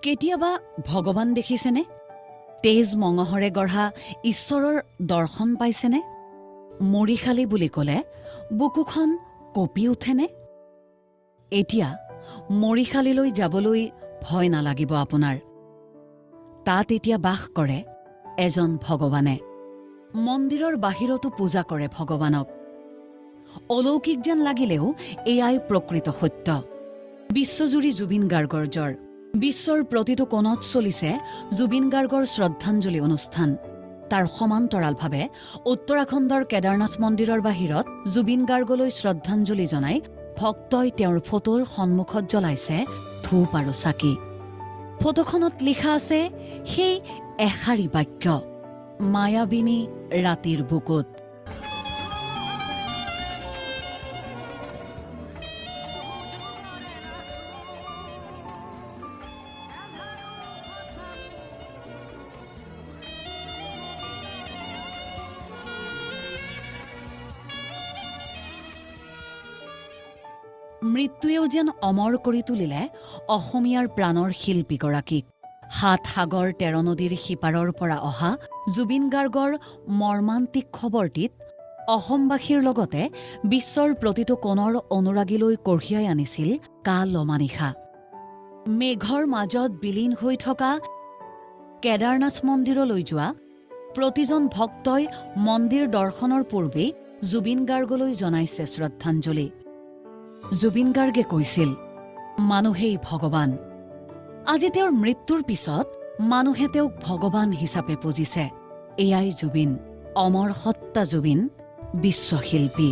কেতিয়াবা ভগৱান দেখিছেনে? তেজ মঙহৰে গঢ়া ঈশ্বৰৰ দৰ্শন পাইছেনে? মৰিশালী বুলি ক'লে বুকুখন কঁপি উঠেনে? এতিয়া মৰিশালীলৈ যাবলৈ ভয় নালাগিব আপোনাৰ। তাত এতিয়া বাস কৰে এজন ভগৱানে। মন্দিৰৰ বাহিৰতো পূজা কৰে ভগৱানক। অলৌকিক যেন লাগিলেও এয়াই প্ৰকৃত সত্য। বিশ্বজুৰি জুবিন গাৰ্গৰ জ্বৰ। বিশ্বৰ প্ৰতিটো কোণত চলিছে জুবিন গাৰ্গৰ শ্ৰদ্ধাঞ্জলি অনুষ্ঠান। তাৰ সমান্তৰালভাৱে উত্তৰাখণ্ডৰ কেদাৰনাথ মন্দিৰৰ বাহিৰত জুবিন গাৰ্গলৈ শ্ৰদ্ধাঞ্জলি জনাই ভক্তই তেওঁৰ ফটোৰ সন্মুখত জ্বলাইছে ধূপ আৰু চাকি। ফটোখনত লিখা আছে সেই এষাৰি বাক্য, মায়াবিনী ৰাতিৰ বুকুত। মৃত্যুৱেও যেন অমৰ কৰি তুলিলে অসমীয়াৰ প্ৰাণৰ শিল্পীগৰাকীক। ৭ সাগৰ ১৩ নদীৰ সিপাৰৰ পৰা অহা জুবিন গাৰ্গৰ মৰ্মান্তিক খবৰটিত অসমবাসীৰ লগতে বিশ্বৰ প্ৰতিটো কোণৰ অনুৰাগীলৈ কঢ়িয়াই আনিছিল কাল অমানিশা। মেঘৰ মাজত বিলীন হৈ থকা কেদাৰনাথ মন্দিৰলৈ যোৱা প্ৰতিজন ভক্তই মন্দিৰ দৰ্শনৰ পূৰ্বেই জুবিন গাৰ্গলৈ জনাইছে শ্ৰদ্ধাঞ্জলি। জুবিন গাৰ্গে কৈছিল, মানুহেই ভগৱান। আজি তেওঁৰ মৃত্যুৰ পিছত মানুহে তেওঁক ভগৱান হিচাপে পুজিছে। এয়াই জুবিন, অমৰ সত্তা জুবিন, বিশ্বশিল্পী।